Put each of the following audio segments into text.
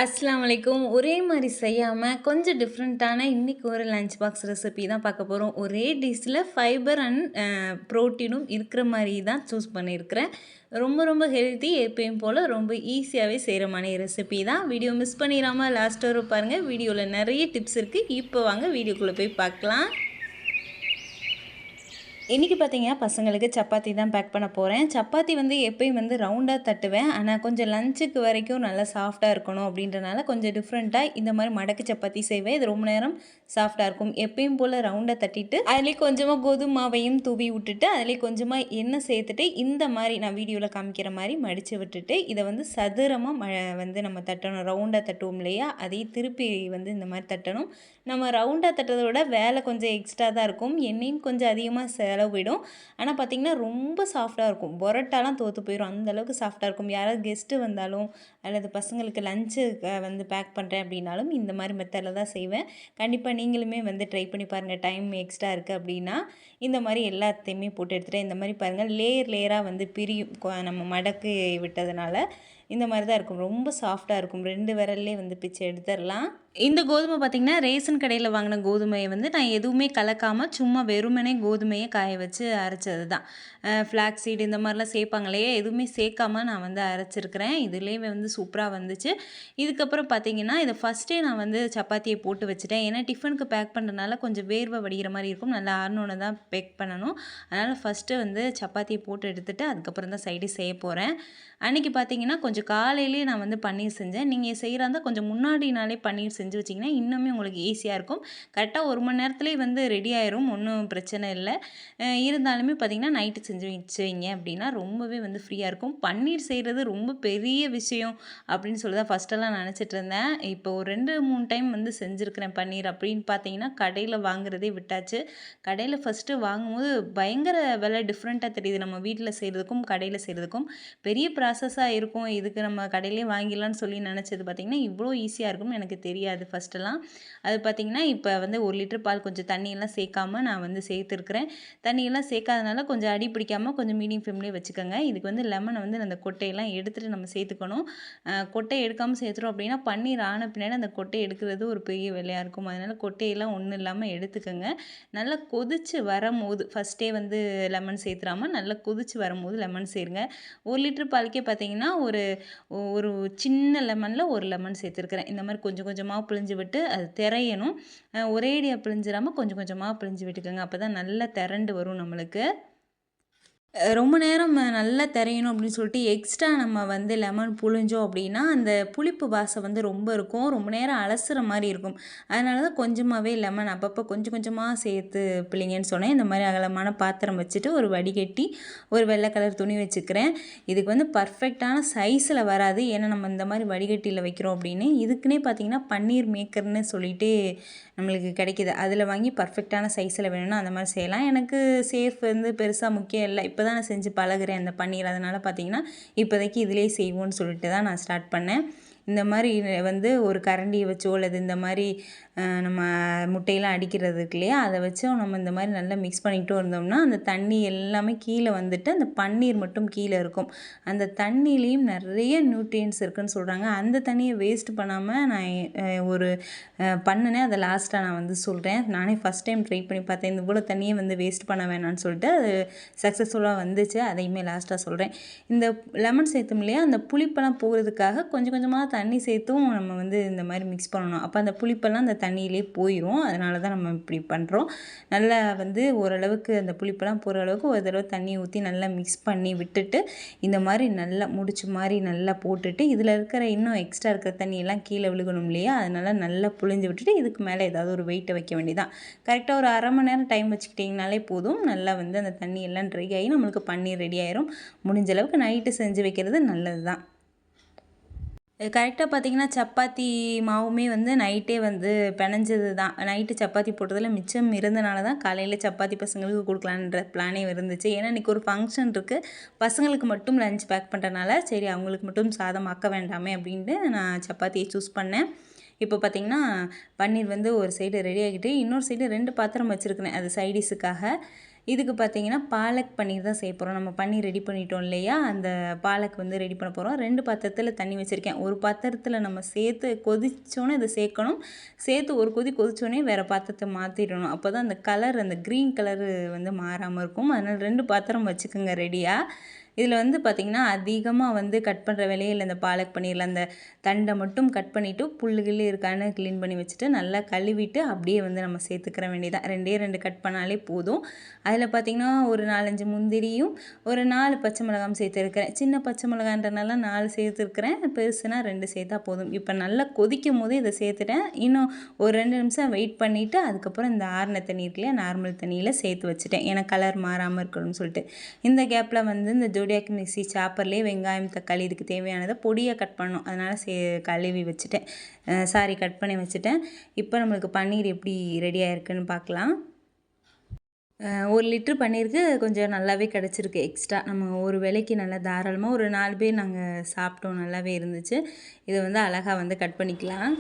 அஸ்ஸலாமு அலைக்கும். ஒரே மாரி செய்யாம, கொஞ்சம் டிஃப்ரெண்ட்டான இன்னைக்கு ஒரு லஞ்ச் பாக்ஸ் ரெசிபி தான் பார்க்க போறோம். ஒரே டிஷ்ல ஃபைபர் அண்ட் புரோட்டீனும் இருக்கிற மாரி தான் சூஸ் பண்ணியிருக்கிறேன். ரொம்ப ரொம்ப ஹெல்த்தி, எப்பயும் போல ரொம்ப ஈஸியாவே செய்கிற மாரி ரெசிபி தான். வீடியோ மிஸ் பண்ணிடாம லாஸ்ட் வர பாருங்க. வீடியோல நெறைய டிப்ஸ் இருக்கு. இப்போ வாங்க வீடியோக்குள்ள போய் பார்க்கலாம். இன்றைக்கி பார்த்தீங்கன்னா பசங்களுக்கு சப்பாத்தி தான் பேக் பண்ண போகிறேன். சப்பாத்தி வந்து எப்பயும் வந்து ரவுண்டாக தட்டுவேன். ஆனால் கொஞ்சம் லஞ்சுக்கு வரைக்கும் நல்லா சாஃப்டாக இருக்கணும் அப்படின்றனால கொஞ்சம் டிஃப்ரெண்ட்டாக இந்த மாதிரி மடக்கு சப்பாத்தி செய்வேன். இது ரொம்ப நேரம் சாஃப்டாக இருக்கும். எப்பயும் போல் ரவுண்டாக தட்டிட்டு அதிலே கொஞ்சமாக கோதுமை மாவையும் தூவி விட்டுட்டு அதிலே கொஞ்சமாக எண்ணெய் சேர்த்துட்டு இந்த மாதிரி நான் வீடியோவில் காமிக்கிற மாதிரி மடித்து விட்டுட்டு இதை வந்து சதுரமாக வந்து நம்ம தட்டணும். ரவுண்டாக தட்டுவோம் இல்லையா, அதையும் திருப்பி வந்து இந்த மாதிரி தட்டணும். நம்ம ரவுண்டாக தட்டுறதை விட வேலை கொஞ்சம் எக்ஸ்ட்ரா தான் இருக்கும். எண்ணெயும் கொஞ்சம் அதிகமாக செலவு போயிடும். ஆனால் பார்த்திங்கன்னா ரொம்ப சாஃப்டாக இருக்கும். பொரோட்டாலாம் தோற்று போயிடும். அந்தளவுக்கு சாஃப்டாக இருக்கும். யாராவது கெஸ்ட்டு வந்தாலும் அல்லது பசங்களுக்கு லஞ்சு வந்து பேக் பண்ணுறேன் அப்படின்னாலும் இந்த மாதிரி மெத்தடில் தான் செய்வேன். கண்டிப்பாக நீங்களுமே வந்து ட்ரை பண்ணி பாருங்கள். டைம் எக்ஸ்ட்ரா இருக்குது அப்படின்னா இந்த மாதிரி எல்லாத்தையுமே போட்டு எடுத்துகிட்டு இந்த மாதிரி பாருங்கள், லேயர் லேயராக வந்து பிரியும். நம்ம மடக்கு விட்டதுனால இந்த மாதிரி தான் இருக்கும். ரொம்ப சாஃப்டாக இருக்கும். 2 விரல்லே வந்து பிச்சு எடுத்துடலாம். இந்த கோதுமை பார்த்திங்கன்னா ரேஷன் கடையில் வாங்கின கோதுமையை வந்து நான் எதுவுமே கலக்காமல் சும்மா வெறுமனே கோதுமையை காய வச்சு அரைச்சது தான். ஃப்ளாக் சீடு இந்த மாதிரிலாம் சேர்ப்பாங்களே, எதுவுமே சேர்க்காமல் நான் வந்து அரைச்சிருக்கிறேன். இதுலேயே வந்து சூப்பராக வந்துச்சு. இதுக்கப்புறம் பார்த்திங்கன்னா இதை ஃபஸ்ட்டே நான் வந்து சப்பாத்தியை போட்டு வச்சுட்டேன். ஏன்னா டிஃபனுக்கு பேக் பண்ணுறதுனால கொஞ்சம் வேர்வை வடிகிற மாதிரி இருக்கும். நல்லா ஆறணுன்னு தான் பேக் பண்ணணும். அதனால் ஃபஸ்ட்டு வந்து சப்பாத்தியை போட்டு எடுத்துகிட்டு அதுக்கப்புறம் தான் சைடு செய்ய போகிறேன். அன்றைக்கி பார்த்திங்கன்னா கொஞ்சம் காலையிலேயே நான் வந்து பன்னீர் செஞ்சேன். நீங்கள் செய்கிறா இருந்தால் கொஞ்சம் முன்னாடி நாளே பன்னீர் செஞ்சு வச்சிங்கன்னா இன்னுமே உங்களுக்கு ஈஸியாக இருக்கும். கரெக்டாக 1 மணி நேரத்துலேயே வந்து ரெடி ஆயிரும். ஒன்றும் பிரச்சனை இல்லை. இருந்தாலுமே பார்த்திங்கன்னா நைட்டு செஞ்சு வச்சுங்க அப்படின்னா ரொம்பவே வந்து ஃப்ரீயாக இருக்கும். பன்னீர் செய்கிறது ரொம்ப பெரிய விஷயம் அப்படின்னு சொல்லி தான் ஃபஸ்ட்டெல்லாம் நினச்சிட்டு இருந்தேன். இப்போ ஒரு 2-3 டைம் வந்து செஞ்சுருக்கிறேன் பன்னீர். அப்படின்னு பார்த்தீங்கன்னா கடையில் வாங்குறதே விட்டாச்சு. கடையில் ஃபஸ்ட்டு வாங்கும்போது பயங்கர விலை டிஃப்ரெண்ட்டாக தெரியுது. நம்ம வீட்டில் செய்கிறதுக்கும் கடையில் செய்கிறதுக்கும் பெரிய ப்ராசஸாக இருக்கும். இதுக்கு நம்ம கடையிலே வாங்கிடலான்னு சொல்லி நினச்சது பார்த்திங்கன்னா இவ்வளோ ஈஸியாக இருக்கும்னு எனக்கு தெரியாது ஃபஸ்ட்டெல்லாம். அது பார்த்திங்கன்னா இப்போ வந்து 1 லிட்டர் பால் கொஞ்சம் தண்ணியெல்லாம் சேர்க்காம நான் வந்து சேர்த்துருக்குறேன். தண்ணியெல்லாம் சேர்க்காதனால கொஞ்சம் அடி பிடிக்காமல் கொஞ்சம் மீடியம் ஃப்ளேம்லேயே வச்சுக்கோங்க. இதுக்கு வந்து லெமனை வந்து அந்த கொட்டையெல்லாம் எடுத்துகிட்டு நம்ம சேர்த்துக்கணும். கொட்டையை எடுக்காமல் சேர்த்துறோம் அப்படின்னா பன்னீர் ஆன பின்னாடி அந்த கொட்டையை எடுக்கிறது ஒரு பெரிய வேலையாக இருக்கும். அதனால் கொட்டையெல்லாம் ஒன்றும் இல்லாமல் எடுத்துக்கோங்க. நல்லா கொதித்து வரும்போது ஃபஸ்ட்டே வந்து லெமன் சேர்த்துறாமல் நல்லா கொதித்து வரும்போது லெமன் சேருங்க. 1 லிட்டர் பாலுக்கே பார்த்திங்கன்னா ஒரு சின்ன லெமனில் 1 லெமன் சேர்த்துருக்குறேன். இந்த மாதிரி கொஞ்சம் கொஞ்சமாக பிழிஞ்சு விட்டு அது திரையணும். ஒரேடியாக பிழிஞ்சிடாமல் கொஞ்சம் கொஞ்சமாக பிழிஞ்சு விட்டுக்கோங்க. அப்போ தான் நல்லா திரண்டு வரும் நம்மளுக்கு. ரொம்ப நேரம் நல்லா திரையணும் அப்படின்னு சொல்லிட்டு எக்ஸ்ட்ரா நம்ம வந்து லெமன் புழிஞ்சோம் அப்படின்னா அந்த புளிப்பு வாசம் வந்து ரொம்ப இருக்கும். ரொம்ப நேரம் அலசுகிற மாதிரி இருக்கும். அதனால தான் கொஞ்சமாகவே லெமன் அப்பப்போ கொஞ்சம் கொஞ்சமாக சேர்த்து பிள்ளைங்கன்னு சொன்னேன். இந்த மாதிரி அகலமான பாத்திரம் வச்சுட்டு ஒரு வடிகட்டி ஒரு வெள்ளை கலர் துணி வச்சுக்கிறேன். இதுக்கு வந்து பர்ஃபெக்டான சைஸில் வராது. ஏன்னா நம்ம இந்த மாதிரி வடிகட்டியில் வைக்கிறோம் அப்படின்னு. இதுக்குன்னே பார்த்திங்கன்னா பன்னீர் மேக்கர்னு சொல்லிட்டு நம்மளுக்கு கிடைக்கிது. அதில் வாங்கி பர்ஃபெக்டான சைஸில் வேணும்னா அந்த மாதிரி செய்யலாம். எனக்கு சேஃப் வந்து பெருசாக முக்கியம் இல்லை. இப்போ தான் நான் செஞ்சு பழகுறேன் அந்த பன்னீர். அதனால் பார்த்திங்கன்னா இப்போதைக்கு இதிலே செய்வோன்னு சொல்லிட்டு தான் நான் ஸ்டார்ட் பண்ணேன். இந்த மாதிரி வந்து ஒரு கரண்டியை வச்சோ அல்லது இந்த மாதிரி நம்ம முட்டையெல்லாம் அடிக்கிறதுக்கு இல்லையா, அதை வச்சோ நம்ம இந்த மாதிரி நல்லா மிக்ஸ் பண்ணிக்கிட்டோ இருந்தோம்னா அந்த தண்ணி எல்லாமே கீழே வந்துட்டு அந்த பன்னீர் மட்டும் கீழே இருக்கும். அந்த தண்ணியிலையும் நிறைய நியூட்ரியன்ஸ் இருக்குதுன்னு சொல்கிறாங்க. அந்த தண்ணியை வேஸ்ட் பண்ணாமல் நான் ஒரு பண்ணினேன். அதை லாஸ்ட்டாக நான் வந்து சொல்கிறேன். நானே ஃபஸ்ட் டைம் ட்ரை பண்ணி பார்த்தேன். இந்த இவ்வளோ தண்ணியை வந்து வேஸ்ட் பண்ண வேணான்னு சொல்லிட்டு அது சக்ஸஸ்ஃபுல்லாக வந்துச்சு. அதையுமே லாஸ்ட்டாக சொல்கிறேன். இந்த லெமன் சேர்த்தோம் இல்லையா, அந்த புளிப்பெல்லாம் போகிறதுக்காக கொஞ்சம் கொஞ்சமாக தண்ணி சேர்த்தும் நம்ம வந்து இந்த மாதிரி மிக்ஸ் பண்ணணும். அப்போ அந்த புளிப்பெல்லாம் அந்த தண்ணியிலே போயிடும். அதனால தான் நம்ம இப்படி பண்ணுறோம். நல்லா வந்து ஓரளவுக்கு அந்த புளிப்பெல்லாம் போகிற அளவுக்கு ஒரு தடவை தண்ணி ஊற்றி நல்லா மிக்ஸ் பண்ணி விட்டுட்டு இந்த மாதிரி நல்லா முடிச்சு மாதிரி நல்லா போட்டுட்டு இதில் இருக்கிற இன்னும் எக்ஸ்ட்ரா இருக்கிற தண்ணியெல்லாம் கீழே விழுகணும் இல்லையா, அதனால் நல்லா புழிஞ்சு விட்டுட்டு இதுக்கு மேலே ஏதாவது ஒரு வெயிட்டை வைக்க வேண்டியதான். கரெக்டாக ஒரு 1/2 மணி நேரம் டைம் வச்சுக்கிட்டிங்கனாலே போதும். நல்லா வந்து அந்த தண்ணி எல்லாம் ட்ரை ஆகி நம்மளுக்கு பன்னீர் ரெடி ஆயிரும். முடிஞ்ச அளவுக்கு நைட்டு செஞ்சு வைக்கிறது நல்லது தான். கரெக்டாக பார்த்திங்கன்னா சப்பாத்தி மாவுமே வந்து நைட்டே வந்து பிணைஞ்சது தான். நைட்டு சப்பாத்தி போட்டதில் மிச்சம் இருந்தனால தான் காலையில் சப்பாத்தி பசங்களுக்கு கொடுக்கலான்ற பிளானே இருந்துச்சு. ஏன்னா இன்றைக்கி ஒரு ஃபங்க்ஷன் இருக்குது. பசங்களுக்கு மட்டும் லஞ்ச் பேக் பண்ணுறனால சரி அவங்களுக்கு மட்டும் சாதம் ஆக்க வேண்டாமே அப்படின்ட்டு நான் சப்பாத்தியை சூஸ் பண்ணேன். இப்போ பார்த்திங்கன்னா பன்னீர் வந்து ஒரு சைடு ரெடி ஆகிட்டு இன்னொரு சைடு 2 பாத்திரம் வச்சுருக்கிறேன் அது சைடிஸுக்காக. இதுக்கு பார்த்தீங்கன்னா பாலக் பன்னீர் தான் செய்ய போகிறோம். நம்ம பன்னீர் ரெடி பண்ணிட்டோம் இல்லையா, அந்த பாலக் வந்து ரெடி பண்ண போகிறோம். 2 பாத்திரத்தில் தண்ணி வச்சுருக்கேன். ஒரு பாத்திரத்தில் நம்ம சேர்த்து கொதிச்சோன்னே இதை சேர்க்கணும். சேர்த்து ஒரு கொதி கொதிச்சோன்னே வேறு பாத்திரத்தை மாற்றிடணும். அப்போ தான் அந்த கலர், அந்த க்ரீன் கலரு வந்து மாறாமல் இருக்கும். அதனால் 2 பாத்திரம் வச்சுக்கோங்க ரெடியாக. இதில் வந்து பார்த்திங்கன்னா அதிகமாக வந்து கட் பண்ணுற வேலையே இல்லை. இந்த பாலக் பன்னீரில் அந்த தண்டை மட்டும் கட் பண்ணிவிட்டு புல்லு இருக்கான்னு க்ளீன் பண்ணி வச்சுட்டு நல்லா கழுவிட்டு அப்படியே வந்து நம்ம சேர்த்துக்கிற வேண்டியதான். 2 கட் பண்ணாலே போதும். அதில் பார்த்திங்கன்னா ஒரு 4-5 முந்திரியும் ஒரு 4 பச்சை மிளகாயும் சேர்த்துருக்கிறேன். சின்ன பச்சை மிளகான்றனால 4 சேர்த்துருக்கிறேன், பெருசுனா 2 சேர்த்தா போதும். இப்போ நல்லா கொதிக்கும் போது இதை சேர்த்துட்டேன். இன்னும் ஒரு 2 நிமிஷம் வெயிட் பண்ணிவிட்டு அதுக்கப்புறம் இந்த ஆறின தண்ணி இருக்குல்லையா, நார்மல் தண்ணியில் சேர்த்து வச்சுட்டேன். ஏன்னா கலர் மாறாமல் இருக்கணும்னு சொல்லிட்டு. இந்த கேப்பில் வந்து இந்த ஜோடியாக் மிக்ஸி சாப்பர்லேயே வெங்காயம் தக்காளி இதுக்கு தேவையானதை பொடியாக கட் பண்ணணும். அதனால் கழுவி வச்சுட்டேன், கட் பண்ணி வச்சுட்டேன். இப்போ நம்மளுக்கு பன்னீர் எப்படி ரெடியாக இருக்குன்னு பார்க்கலாம். 1 லிட்ரு பன்னீருக்கு கொஞ்சம் நல்லாவே கிடச்சிருக்கு எக்ஸ்ட்ரா. நம்ம ஒரு வேளைக்கு நல்லா தாராளமாக ஒரு 4 பேர் நாங்கள் சாப்பிட்டோம், நல்லாவே இருந்துச்சு. இதை வந்து அழகாக வந்து கட் பண்ணிக்கலாம்.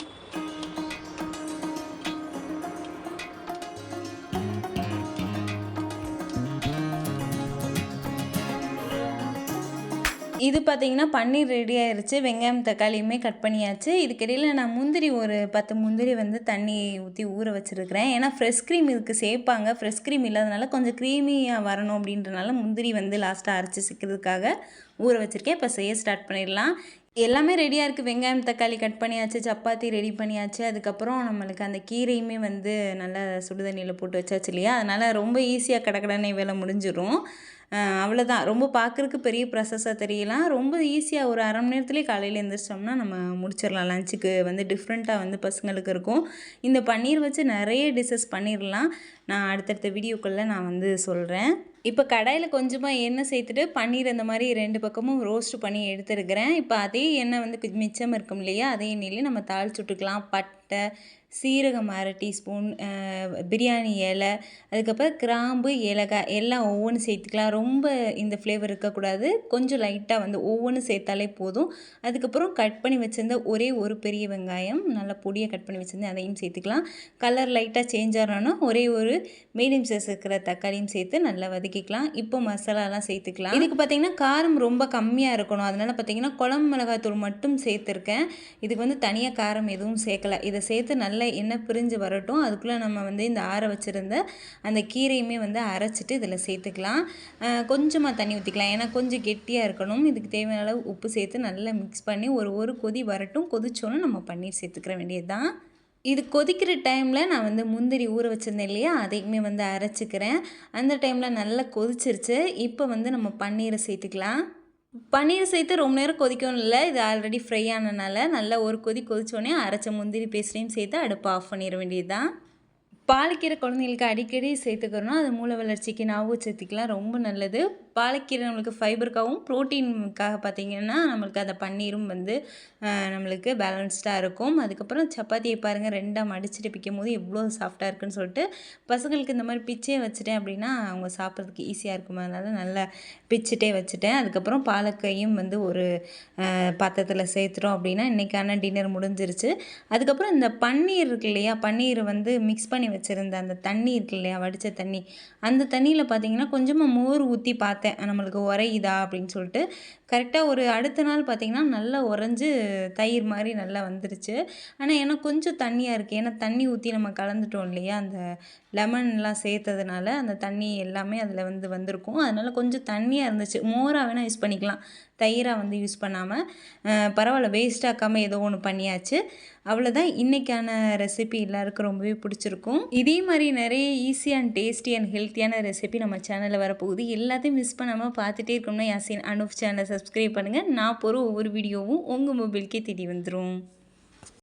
இது பார்த்திங்கன்னா பன்னீர் ரெடி ஆயிடுச்சு. வெங்காயம் தக்காளியுமே கட் பண்ணியாச்சு. இதுக்கிடையில் நான் முந்திரி ஒரு 10 முந்திரி வந்து தண்ணி ஊற்றி ஊற வச்சுருக்கிறேன். ஏன்னா ஃப்ரெஷ் க்ரீம் இதுக்கு சேர்ப்பாங்க. ஃப்ரெஷ் க்ரீம் இல்லாதனால கொஞ்சம் க்ரீமியாக வரணும் அப்படின்றனால முந்திரி வந்து லாஸ்ட்டாக அரைச்சி சிக்கிறதுக்காக ஊற வச்சுருக்கேன். இப்போ செய்ய ஸ்டார்ட் பண்ணிடலாம். எல்லாமே ரெடியாக இருக்குது. வெங்காயம் தக்காளி கட் பண்ணியாச்சு, சப்பாத்தி ரெடி பண்ணியாச்சு. அதுக்கப்புறம் நம்மளுக்கு அந்த கீரையுமே வந்து நல்லா சுடுதண்ணியில் போட்டு வச்சாச்சு இல்லையா, அதனால் ரொம்ப ஈஸியாக கடகடனே வேலை முடிஞ்சிடும். அவ்வளோதான். ரொம்ப பார்க்குறக்கு பெரிய ப்ராசஸாக தெரியலாம். ரொம்ப ஈஸியாக ஒரு 1/2 மணி நேரத்துலேயே காலையில் எழுந்திரிச்சோம்னா நம்ம முடிச்சிடலாம். லஞ்சுக்கு வந்து டிஃப்ரெண்ட்டாக வந்து பசங்களுக்கு இருக்கும். இந்த பன்னீர் வச்சு நிறைய டிஷ்ஷஸ் பண்ணிடலாம். நான் அடுத்தடுத்த வீடியோக்குள்ளே நான் வந்து சொல்கிறேன். இப்போ கடாயில் கொஞ்சமாக எண்ணெய் சேர்த்துட்டு பன்னீர் அந்த மாதிரி 2 பக்கமும் ரோஸ்ட் பண்ணி எடுத்துருக்கிறேன். இப்போ அதே எண்ணெய் வந்து மிச்சம் இருக்கும் இல்லையா, அதே எண்ணெயிலே நம்ம தாளிச்சு விட்டுக்கலாம். பட்டை, சீரகம் 1/2 டீஸ்பூன், பிரியாணி இலை, அதுக்கப்புறம் கிராம்பு, ஏலக்காய் எல்லாம் ஒவ்வொன்றும் சேர்த்துக்கலாம். ரொம்ப இந்த ஃப்ளேவர் இருக்கக்கூடாது. கொஞ்சம் லைட்டாக வந்து ஒவ்வொன்றும் சேர்த்தாலே போதும். அதுக்கப்புறம் கட் பண்ணி வச்சுருந்த ஒரே ஒரு பெரிய வெங்காயம் நல்லா பொடியாக கட் பண்ணி வச்சுருந்தேன், அதையும் சேர்த்துக்கலாம். கலர் லைட்டாக சேஞ்ச் ஆகணும்னா ஒரே ஒரு மீடியம் சைஸ் இருக்கிற தக்காளியும் சேர்த்து நல்லா வதக்கிக்கலாம். இப்போ மசாலாலாம் சேர்த்துக்கலாம். இதுக்கு பார்த்திங்கன்னா காரம் ரொம்ப கம்மியாக இருக்கணும். அதனால் பார்த்திங்கன்னா குழம்பு மிளகாய்த்தூள் மட்டும் சேர்த்துருக்கேன். இதுக்கு வந்து தனியாக காரம் எதுவும் சேர்க்கலை. இதை சேர்த்து நல்லா எண்ணெய் பிரிஞ்சு வரட்டும். அதுக்குள்ளே நம்ம வந்து இந்த ஆற வச்சுருந்த அந்த கீரையுமே வந்து அரைச்சிட்டு இதில் சேர்த்துக்கலாம். கொஞ்சமாக தண்ணி ஊற்றிக்கலாம், ஏன்னா கொஞ்சம் கெட்டியாக இருக்கணும். இதுக்கு தேவையான அளவு உப்பு சேர்த்து நல்லா மிக்ஸ் பண்ணி ஒரு கொதி வரட்டும். கொதிச்சோன்னு நம்ம பன்னீர் சேர்த்துக்கிற வேண்டியது தான். இது கொதிக்கிற டைமில் நான் வந்து முந்திரி ஊற வச்சுருந்தேன் இல்லையா, அதையுமே வந்து அரைச்சிக்கிறேன். அந்த டைமில் நல்லா கொதிச்சிருச்சு. இப்போ வந்து நம்ம பன்னீரை சேர்த்துக்கலாம். பன்னீர் சேர்த்து ரொம்ப நேரம் கொதிக்கணும் இல்லை, இது ஆல்ரெடி ஃப்ரை ஆனதுனால நல்லா ஒரு கொதி கொதிச்சோடனே அரைச்ச முந்திரி பேஸ்ட்டையும் சேர்த்து அடுப்பை ஆஃப் பண்ணிட வேண்டியது தான். பாலக்கீரை குழந்தைங்களுக்கு அடிக்கடி சேர்த்துக்கிறோன்னா அது மூளை வளர்ச்சிக்கு நாவு சத்துக்கெலாம் ரொம்ப நல்லது. பாலக்கீரை நம்மளுக்கு ஃபைபருக்காகவும் ப்ரோட்டீனுக்காக பார்த்திங்கன்னா நம்மளுக்கு அந்த பன்னீரும் வந்து நம்மளுக்கு பேலன்ஸ்டாக இருக்கும். அதுக்கப்புறம் சப்பாத்தியை பாருங்கள் 2ஆக மடிச்சுட்டு பிக்கும் போது எவ்வளோ சாஃப்டாக இருக்குன்னு சொல்லிட்டு பசங்களுக்கு இந்த மாதிரி பிச்சே வச்சுட்டேன் அப்படின்னா அவங்க சாப்பிட்றதுக்கு ஈஸியாக இருக்கும். அதனால் நல்லா பிச்சுட்டே வச்சுட்டேன். அதுக்கப்புறம் பாலக்கையும் வந்து ஒரு பாத்திரத்தில் சேர்த்துட்டோம் அப்படின்னா இன்றைக்கான டின்னர் முடிஞ்சிருச்சு. அதுக்கப்புறம் இந்த பன்னீர் இருக்கு இல்லையா, பன்னீர் வந்து மிக்ஸ் பண்ணி வச்சுருந்த அந்த தண்ணி இருக்கு இல்லையா, வடித்த தண்ணி, அந்த தண்ணியில் பார்த்திங்கன்னா கொஞ்சமாக மோர் ஊற்றி பார்த்தேன் நம்மளுக்கு உரையுதா அப்படின்னு சொல்லிட்டு. கரெக்டாக ஒரு அடுத்த நாள் பார்த்திங்கன்னா நல்லா உறைஞ்சி தயிர் மாதிரி நல்லா வந்துருச்சு. ஆனால் ஏன்னா கொஞ்சம் தண்ணியாக இருக்குது, ஏன்னா தண்ணி ஊற்றி நம்ம கலந்துட்டோம் இல்லையா, அந்த லெமன்லாம் சேர்த்ததுனால அந்த தண்ணி எல்லாமே அதில் வந்து வந்திருக்கும். அதனால் கொஞ்சம் தண்ணியாக இருந்துச்சு. மோராக வேணால் யூஸ் பண்ணிக்கலாம், தயிராக வந்து யூஸ் பண்ணாமல். பரவாயில்ல, வேஸ்ட் ஆக்காமல் ஏதோ ஒன்று பண்ணியாச்சு. அவ்வளோதான். இன்றைக்கான ரெசிபி எல்லாருக்கும் ரொம்பவே பிடிச்சிருக்கும். இதே மாதிரி நிறைய ஈஸி அண்ட் டேஸ்டி அண்ட் ஹெல்த்தியான ரெசிபி நம்ம சேனலில் வரப்போகுது. எல்லாத்தையும் மிஸ் பண்ணாமல் பார்த்துட்டே இருக்கணும்னா யாசின் அனுப் சேனலை சப்ஸ்கிரைப் பண்ணுங்கள். நான் போகிற ஒவ்வொரு வீடியோவும் உங்கள் மொபைலுக்கே தேடி வந்துடும்.